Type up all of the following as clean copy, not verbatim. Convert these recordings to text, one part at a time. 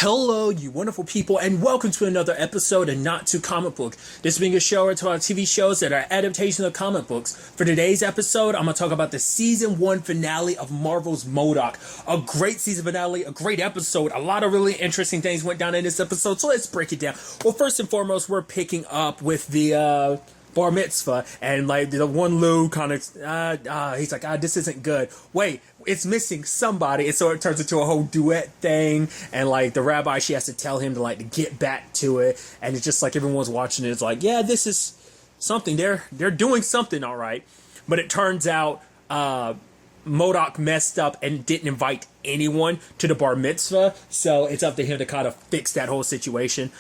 Hello, you wonderful people, and welcome to another episode of Not Too Comic Book. This being a show to our TV shows that are adaptations of comic books. For today's episode, I'm going to talk about the Season 1 finale of Marvel's M.O.D.O.K.S. A great season finale, a great episode. A lot of really interesting things went down in this episode, so let's break it down. Well, first and foremost, we're picking up with the bar mitzvah, and like the one Lou kind of he's like, this isn't good, wait, it's missing somebody, and so it turns into a whole duet thing, and like the rabbi, she has to tell him to get back to it, and it's just like everyone's watching it, it's like, yeah, this is something, they're doing something all right. But it turns out M.O.D.O.K.S messed up and didn't invite anyone to the bar mitzvah, so it's up to him to kind of fix that whole situation.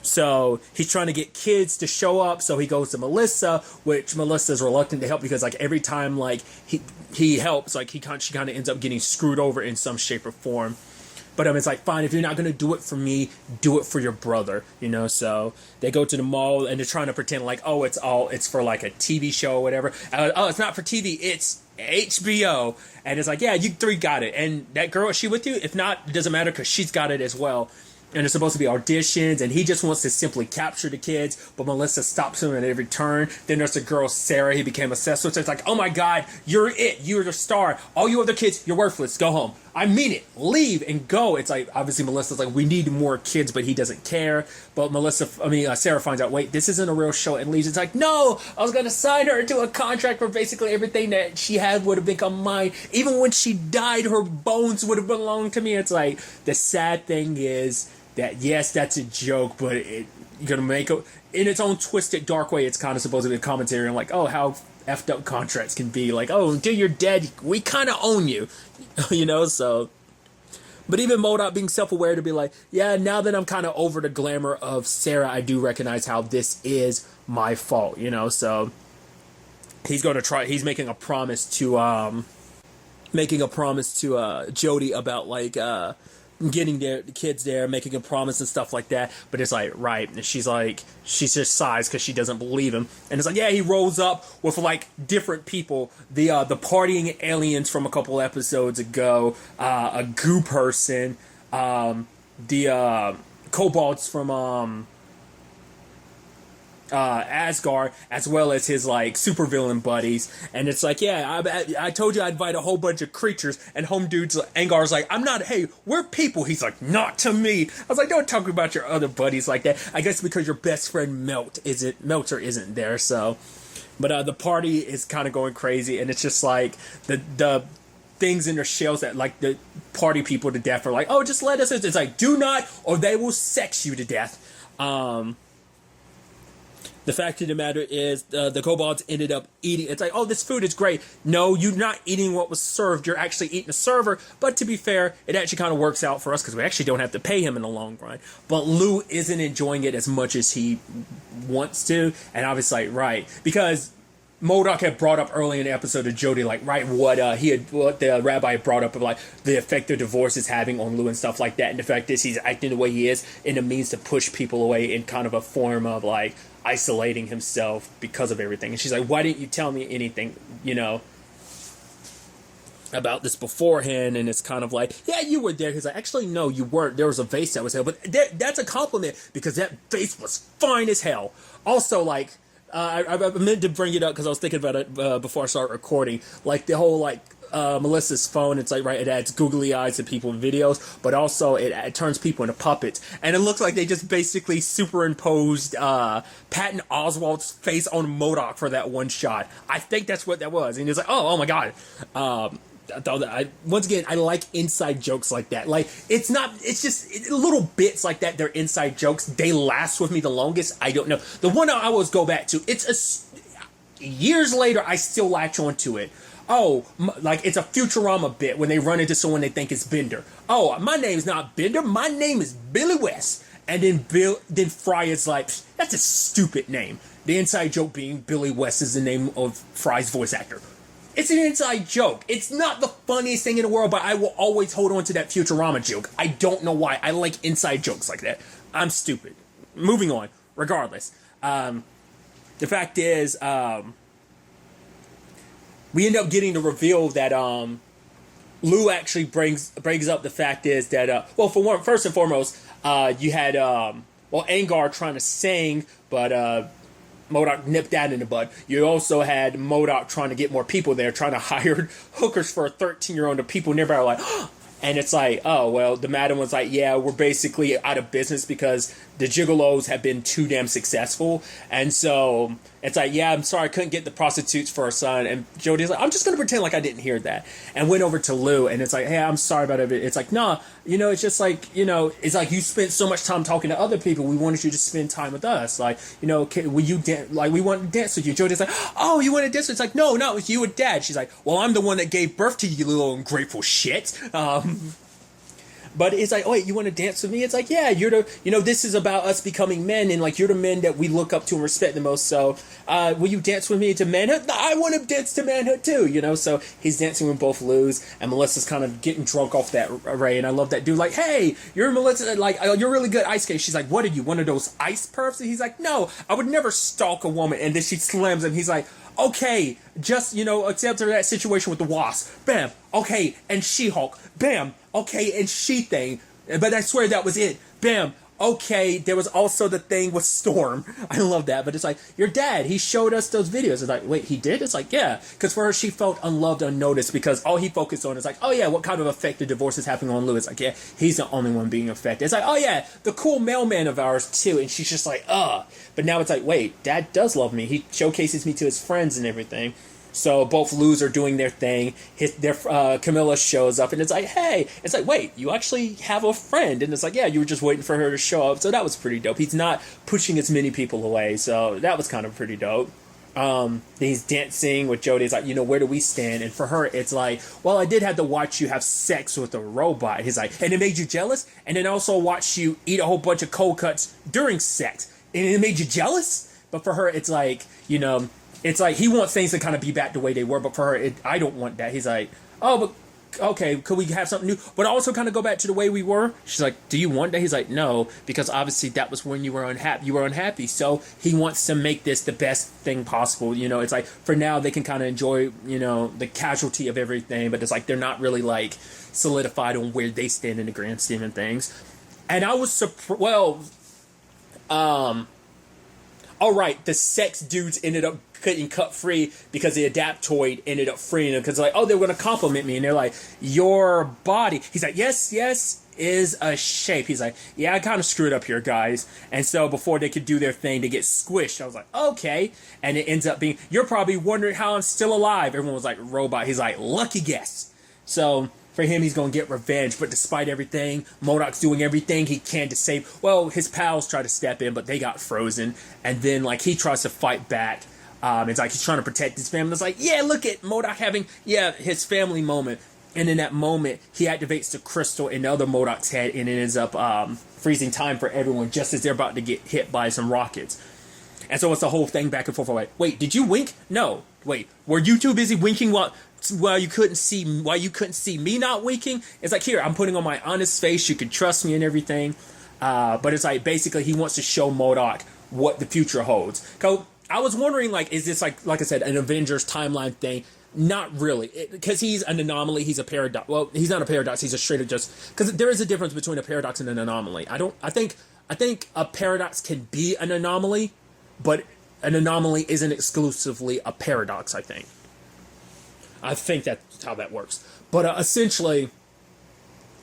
So he's trying to get kids to show up, so he goes to Melissa, which Melissa's reluctant to help because every time he helps, she kind of ends up getting screwed over in some shape or form. But it's like, fine, if you're not going to do it for me, do it for your brother, So they go to the mall and they're trying to pretend it's for a TV show or whatever. It's not for TV, it's HBO. And it's like, yeah, you three got it. And that girl, is she with you? If not, it doesn't matter because she's got it as well. And there's supposed to be auditions, and he just wants to simply capture the kids, but Melissa stops him at every turn. Then there's the girl, Sarah, he became obsessed with. So it's like, oh my God, you're it. You're the star. All you other kids, you're worthless. Go home. I mean it. Leave and go. It's like, obviously Melissa's like, we need more kids, but he doesn't care. But Sarah finds out, wait, this isn't a real show, and leaves. It's like, no, I was going to sign her into a contract where basically everything that she had would have become mine. Even when she died, her bones would have belonged to me. It's like, the sad thing is that, yes, that's a joke, but you're going to make it in its own twisted, dark way. It's kind of supposed to be a commentary on how effed up contracts can be. Until you're dead, we kind of own you, so. But even M.O.D.O.K.S being self-aware to be like, yeah, now that I'm kind of over the glamour of Sarah, I do recognize how this is my fault, so he's going to try, he's making a promise to Jody about getting the kids there, making a promise and stuff like that. But it's like, right, and she just sighs because she doesn't believe him. And it's like, yeah, he rolls up with different people, the partying aliens from a couple episodes ago, a goo person, the kobolds from Asgard, as well as his supervillain buddies. And it's like, yeah, I told you I'd invite a whole bunch of creatures, and home dude's Angar's like, hey, we're people. He's like, not to me. I was like, don't talk about your other buddies like that. I guess because your best friend Melter isn't there, so. But the party is kind of going crazy, and it's just like the things in their shells that the party people to death are like, oh, just let us. It's like, do not, or they will sex you to death. The fact of the matter is, the kobolds ended up eating. It's like, oh, this food is great. No, you're not eating what was served. You're actually eating a server. But to be fair, it actually kind of works out for us because we actually don't have to pay him in the long run. But Lou isn't enjoying it as much as he wants to. And obviously, right, because M.O.D.O.K.S had brought up early in the episode of Jody, what the rabbi had brought up of the effect the divorce is having on Lou and stuff like that. And the fact is, he's acting the way he is in a means to push people away in kind of a form of isolating himself because of everything. And she's like, why didn't you tell me anything, about this beforehand? And it's kind of like, yeah, you were there. He's like, actually, no, you weren't. There was a vase that was hell, but that's a compliment because that vase was fine as hell. Also, I meant to bring it up because I was thinking about it before I started recording. The whole Melissa's phone, it's right, it adds googly eyes to people in videos, but also it turns people into puppets. And it looks like they just basically superimposed Patton Oswalt's face on M.O.D.O.K.S for that one shot. I think that's what that was. And it's like, oh my God. Once again, I like inside jokes like that. It's just little bits like that. They're inside jokes. They last with me the longest. I don't know. The one I always go back to, years later, I still latch onto it. Oh, it's a Futurama bit when they run into someone they think is Bender. Oh, my name's not Bender. My name is Billy West. And then Fry is like, that's a stupid name. The inside joke being Billy West is the name of Fry's voice actor. It's an inside joke. It's not the funniest thing in the world, but I will always hold on to that Futurama joke. I don't know why. I like inside jokes like that. I'm stupid. Moving on. Regardless. The fact is, we end up getting the reveal that Lou actually brings up the fact is that well, first and foremost, you had Angar trying to sing, but M.O.D.O.K. nipped that in the bud. You also had M.O.D.O.K. trying to get more people there, trying to hire hookers for a 13-year-old. The people nearby are like, and it's like, oh, well, the madam was like, yeah, we're basically out of business because the gigolos have been too damn successful. And so it's like, yeah, I'm sorry, I couldn't get the prostitutes for her son. And Jody's like, I'm just going to pretend like I didn't hear that. And went over to Lou, and it's like, hey, I'm sorry about it. It's like, nah, it's just like, it's like you spent so much time talking to other people. We wanted you to spend time with us. Like, will you dance? Like, we want to dance with you. Jody's like, oh, you want to dance? It's like, no, not with you and Dad. She's like, well, I'm the one that gave birth to you, little ungrateful shit. But it's like, oh, wait, you want to dance with me? It's like, yeah, you're the, this is about us becoming men, and like, you're the men that we look up to and respect the most. So, will you dance with me to manhood? I want to dance to manhood too, So he's dancing with both Lou's, and Melissa's kind of getting drunk off that array. And I love that dude. Like, hey, you're Melissa. Like, you're really good ice skating. She's like, what are you, one of those ice perfs? And he's like, no, I would never stalk a woman. And then she slams him. He's like, okay, just, except for that situation with the Wasp. Bam. Okay. And She-Hulk. Bam. Okay. And She-Thing. But I swear that was it. Bam. Okay. There was also the thing with Storm. I love that. But it's like, your dad, he showed us those videos. It's like, wait, he did? It's like, yeah. Because for her, she felt unloved, unnoticed, because all he focused on is like, oh yeah, what kind of effect the divorce is having on Lou? It's like, yeah, he's the only one being affected. It's like, oh yeah, the cool mailman of ours too. And she's just like, ugh. But now it's like, wait, Dad does love me. He showcases me to his friends and everything. So both Lou's are doing their thing. Camilla shows up, and it's like, hey, it's like, wait, you actually have a friend, and it's like, yeah, you were just waiting for her to show up. So that was pretty dope. He's not pushing as many people away, so that was kind of pretty dope. He's dancing with Jody. It's like, where do we stand? And for her, it's like, well, I did have to watch you have sex with a robot. He's like, and it made you jealous, and then also watch you eat a whole bunch of cold cuts during sex, and it made you jealous. But for her, it's like, it's like he wants things to kind of be back the way they were, but for her, I don't want that. He's like, oh, but okay, could we have something new? But also kind of go back to the way we were? She's like, do you want that? He's like, no, because obviously that was when you were unhappy. You were unhappy, so he wants to make this the best thing possible. It's like, for now, they can kind of enjoy, the casualty of everything, but it's like they're not really, like, solidified on where they stand in the grand scheme of things. And I was surprised, all right, the sex dudes ended up getting cut free because the Adaptoid ended up freeing them, because like, oh, they were going to compliment me, and they're like, your body. He's like, yes, is a shape. He's like, yeah, I kind of screwed up here, guys. And so before they could do their thing, they get squished. I was like, okay. And it ends up being, you're probably wondering how I'm still alive. Everyone was like, robot. He's like, lucky guess. So for him, he's going to get revenge. But despite everything, M.O.D.O.K.'s doing everything he can to save. Well, his pals try to step in, but they got frozen. And then, like, he tries to fight back. It's like he's trying to protect his family. It's like, yeah, look at M.O.D.O.K. having, his family moment. And in that moment, he activates the crystal in the other M.O.D.O.K.'s head, and it ends up freezing time for everyone just as they're about to get hit by some rockets. And so it's the whole thing back and forth. Like, wait, did you wink? No. Wait, were you too busy winking while you couldn't see me not winking? It's like, here, I'm putting on my honest face. You can trust me and everything. But it's like, basically, he wants to show M.O.D.O.K. what the future holds. I was wondering, like, is this like I said, an Avengers timeline thing? Not really, because he's an anomaly. He's a paradox. Well, he's not a paradox. He's a straight up just, because there is a difference between a paradox and an anomaly. I think a paradox can be an anomaly, but an anomaly isn't exclusively a paradox. I think that's how that works. But essentially,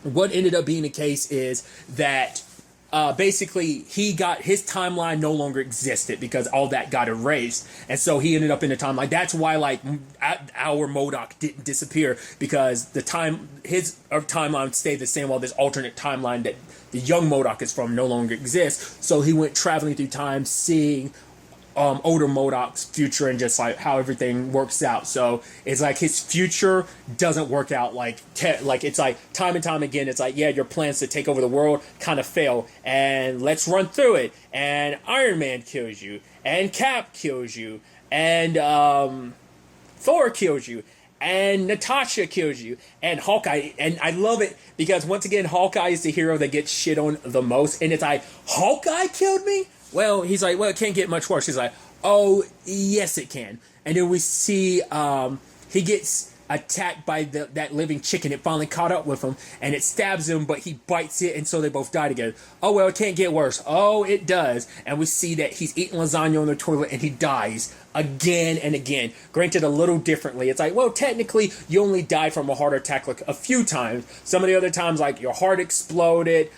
what ended up being the case is that basically he got, his timeline no longer existed because all that got erased, and so he ended up in the timeline. That's why, like, our M.O.D.O.K. didn't disappear, because his timeline stayed the same, while this alternate timeline that the young M.O.D.O.K. is from no longer exists. So he went traveling through time, seeing older M.O.D.O.K.'s future and just like how everything works out. So it's like his future doesn't work out like it's like time and time again. It's like, yeah, your plans to take over the world kind of fail, and let's run through it. And Iron Man kills you, and Cap kills you, and Thor kills you, and Natasha kills you, and Hawkeye. And I love it because, once again, Hawkeye is the hero that gets shit on the most, and it's like, Hawkeye killed me? Well, he's like, well, it can't get much worse. He's like, oh, yes, it can. And then we see he gets attacked by that living chicken. It finally caught up with him, and it stabs him, but he bites it, and so they both die together. Oh, well, it can't get worse. Oh, it does. And we see that he's eating lasagna on the toilet, and he dies again and again. Granted, a little differently. It's like, well, technically, you only died from a heart attack like a few times. Some of the other times, like, your heart exploded,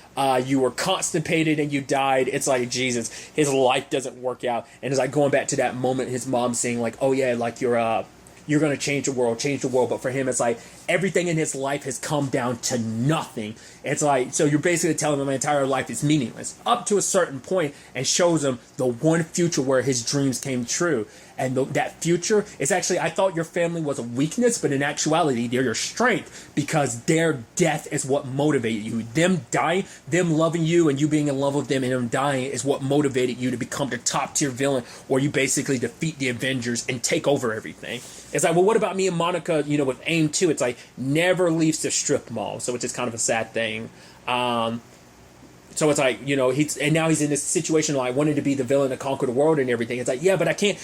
you were constipated, and you died. It's like, Jesus, his life doesn't work out. And it's like going back to that moment, his mom saying, like, oh, yeah, like, you're going to change the world. But for him, it's like everything in his life has come down to nothing. It's like, so you're basically telling him my entire life is meaningless up to a certain point, and shows him the one future where his dreams came true. And that future is actually, I thought your family was a weakness, but in actuality, they're your strength, because their death is what motivated you. Them dying, them loving you, and you being in love with them, and them dying is what motivated you to become the top tier villain, where you basically defeat the Avengers and take over everything. It's like, well, what about me and Monica, with AIM-2? It's like, never leaves the strip mall, so it's just kind of a sad thing. So it's like, and now he's in this situation like wanting to be the villain to conquer the world and everything. It's like, yeah, but I can't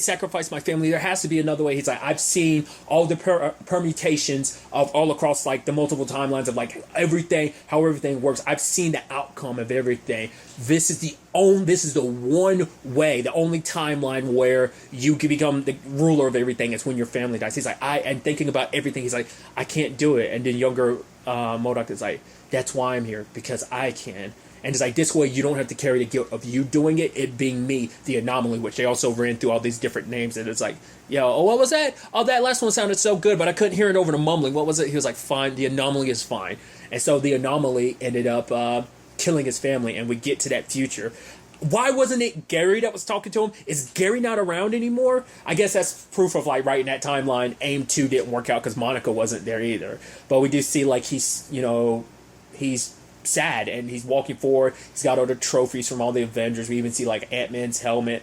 sacrifice my family. There has to be another way. He's like, I've seen all the permutations of all across like the multiple timelines of like everything, how everything works. I've seen the outcome of everything. This is the one way, the only timeline where you can become the ruler of everything is when your family dies. He's like, and thinking about everything. He's like, I can't do it. And then younger M.O.D.O.K. is like, that's why I'm here, because I can. And it's like, this way you don't have to carry the guilt of you doing it, it being me, the anomaly, which they also ran through all these different names. And it's like, what was that? Oh, that last one sounded so good, but I couldn't hear it over the mumbling. What was it? He was like, fine, the anomaly is fine. And so the anomaly ended up killing his family, and we get to that future. Why wasn't it Gary that was talking to him? Is Gary not around anymore? I guess that's proof of like right in that timeline, AIM-2 didn't work out because Monica wasn't there either. But we do see like he's sad and he's walking forward. He's got all the trophies from all the Avengers. We even see like Ant-Man's helmet.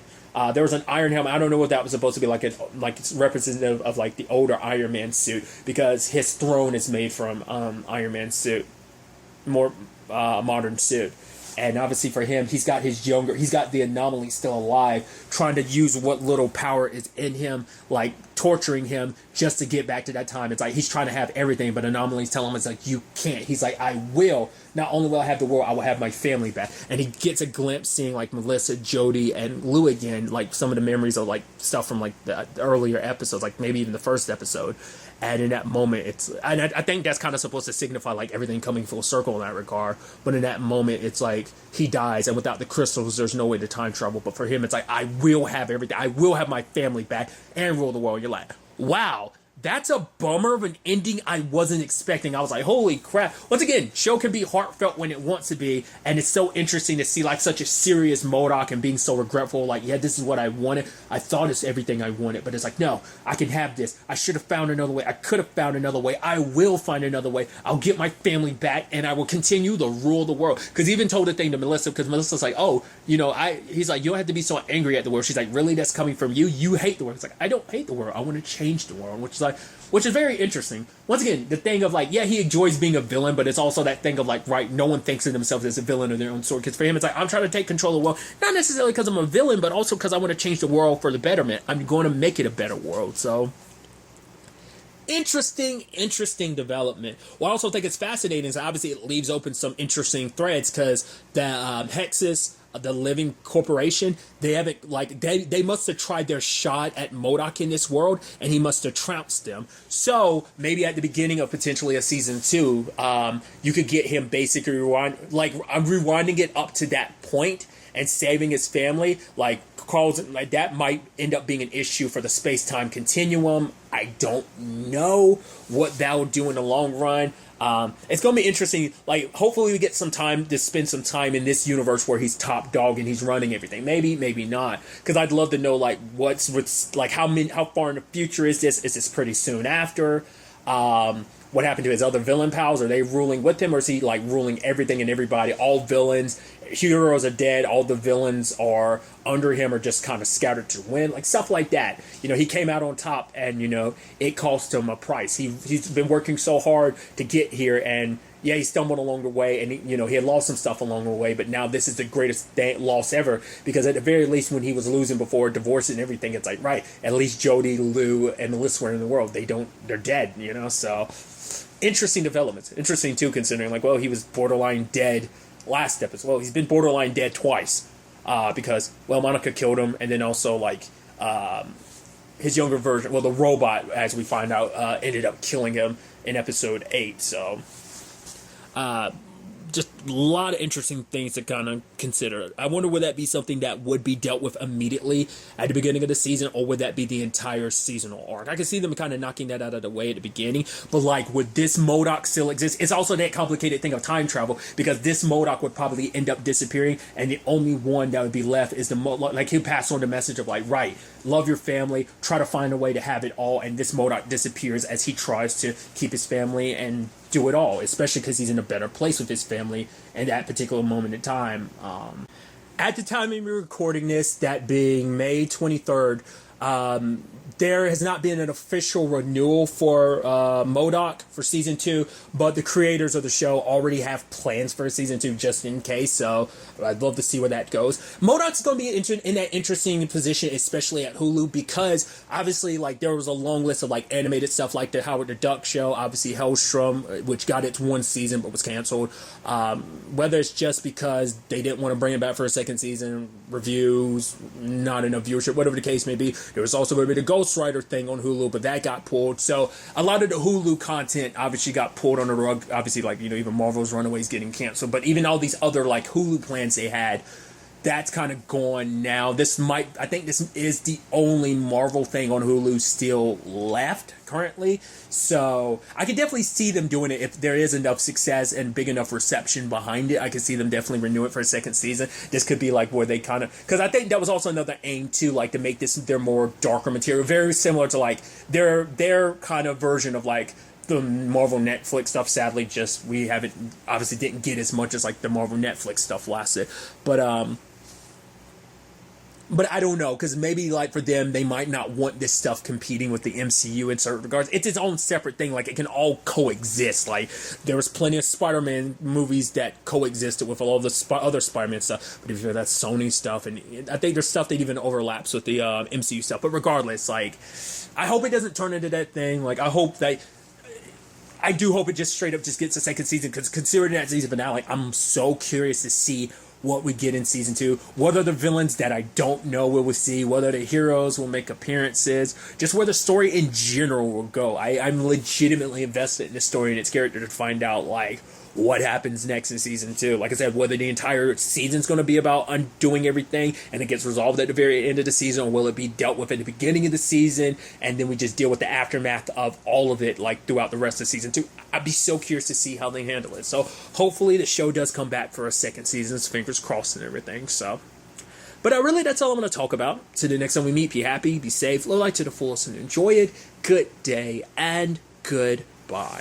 There was an Iron helmet. I don't know what that was supposed to be like. It's representative of like the older Iron Man suit, because his throne is made from Iron Man's suit, more modern suit. And obviously for him, he's got the anomaly still alive, trying to use what little power is in him, like torturing him just to get back to that time. It's like he's trying to have everything, but anomalies tell him it's like, you can't. He's like, I will. Not only will I have the world, I will have my family back. And he gets a glimpse seeing like Melissa, Jody, and Lou again, like some of the memories of like stuff from like the earlier episodes, like maybe even the first episode. And in that moment, I think that's kind of supposed to signify like everything coming full circle in that regard. But in that moment, it's like he dies, and without the crystals, there's no way to time travel. But for him, it's like, I will have everything. I will have my family back and rule the world. You're like, wow. That's a bummer of an ending I wasn't expecting. I was like, holy crap. Once again, show can be heartfelt when it wants to be, and it's so interesting to see like such a serious M.O.D.O.K. and being so regretful, like, yeah, this is what I wanted. I thought it's everything I wanted, but it's like, no, I can have this. I should have found another way. I could have found another way. I will find another way. I'll get my family back, and I will continue to rule the world. Because he even told the thing to Melissa, because Melissa's like, oh, he's like, you don't have to be so angry at the world. She's like, really? That's coming from you? You hate the world. It's like, I don't hate the world. I want to change the world, which is very interesting. Once again, the thing of like, yeah, he enjoys being a villain, but it's also that thing of like, right, no one thinks of themselves as a villain of their own sort. Because for him, it's like, I'm trying to take control of the world, not necessarily because I'm a villain, but also because I want to change the world for the betterment. I'm going to make it a better world. So, interesting development. What I also think it's fascinating is obviously it leaves open some interesting threads, because the Hexus, the living corporation, they haven't like they must have tried their shot at M.O.D.O.K. in this world, and he must have trounced them. So maybe at the beginning of potentially a season 2, you could get him basically rewinding it up to that point and saving his family. Like that might end up being an issue for the space-time continuum. I don't know what that will do in the long run. It's going to be interesting. Like, hopefully we get some time to spend some time in this universe where he's top dog and he's running everything. Maybe not. Because I'd love to know, like, what's like, how far in the future is this? Is this pretty soon after? What happened to his other villain pals? Are they ruling with him, or is he, like, ruling everything and everybody? All villains, heroes are dead, all the villains are under him or just kind of scattered to win, like stuff like that. He came out on top, and it cost him a price. He's been working so hard to get here, and yeah, he stumbled along the way, and he had lost some stuff along the way, but now this is the greatest loss ever, because at the very least, when he was losing before divorce and everything, it's like, right, at least Jody, Lou, and Melissa were in the world. They're dead, so interesting developments. Interesting too, considering like, well, he was borderline dead last episode. Well, he's been borderline dead twice, because, well, Monica killed him, and then also like his younger version, well, the robot, as we find out, ended up killing him in episode 8. So just a lot of interesting things to kind of consider. I wonder, would that be something that would be dealt with immediately at the beginning of the season, or would that be the entire seasonal arc? I can see them kind of knocking that out of the way at the beginning, but like, would this M.O.D.O.K. still exist? It's also that complicated thing of time travel, because this M.O.D.O.K. would probably end up disappearing, and the only one that would be left is like, he'll pass on the message of like, right, love your family, try to find a way to have it all, and this M.O.D.O.K. disappears as he tries to keep his family and do it all, especially because he's in a better place with his family in that particular moment in time. At the time of me recording this, that being May 23rd, there has not been an official renewal for M.O.D.O.K. for season 2, but the creators of the show already have plans for season 2 just in case, so I'd love to see where that goes. M.O.D.O.K.'s going to be in that interesting position, especially at Hulu, because obviously, like, there was a long list of like animated stuff like the Howard the Duck show, obviously Hellstrom, which got its 1 season but was canceled. Whether it's just because they didn't want to bring it back for a second season, reviews, not enough viewership, whatever the case may be. There was also going to be the Ghost Rider thing on Hulu, but that got pulled. So a lot of the Hulu content obviously got pulled on the rug. Obviously, like, even Marvel's Runaways getting canceled, but even all these other like Hulu plans they had, that's kind of gone now. I think this is the only Marvel thing on Hulu still left currently. So I could definitely see them doing it if there is enough success and big enough reception behind it. I could see them definitely renew it for a second season. This could be like where they kind of, because I think that was also another aim too, like to make this their more darker material, very similar to like their kind of version of like the Marvel Netflix stuff. Sadly, just we haven't obviously didn't get as much as like the Marvel Netflix stuff lasted, but I don't know, because maybe like for them, they might not want this stuff competing with the MCU in certain regards. It's its own separate thing. Like, it can all coexist. Like, there was plenty of Spider-Man movies that coexisted with all the other Spider-Man stuff. But if you know, that's Sony stuff, and I think there's stuff that even overlaps with the MCU stuff. But regardless, like, I hope it doesn't turn into that thing. Like, I do hope it just straight up just gets a second season, because considering that season finale, I'm so curious to see what we get in season 2. What are the villains that I don't know we will see? Whether the heroes will make appearances? Just where the story in general will go. I'm legitimately invested in the story and its character to find out, like, what happens next in season 2. Like I said, whether the entire season's going to be about undoing everything and it gets resolved at the very end of the season, or will it be dealt with at the beginning of the season and then we just deal with the aftermath of all of it, like, throughout the rest of season 2. I'd be so curious to see how they handle it. So hopefully the show does come back for a second season. Fingers crossed and everything. So, but really, that's all I'm going to talk about. So the next time we meet, be happy, be safe, live life to the fullest, and enjoy it. Good day and goodbye.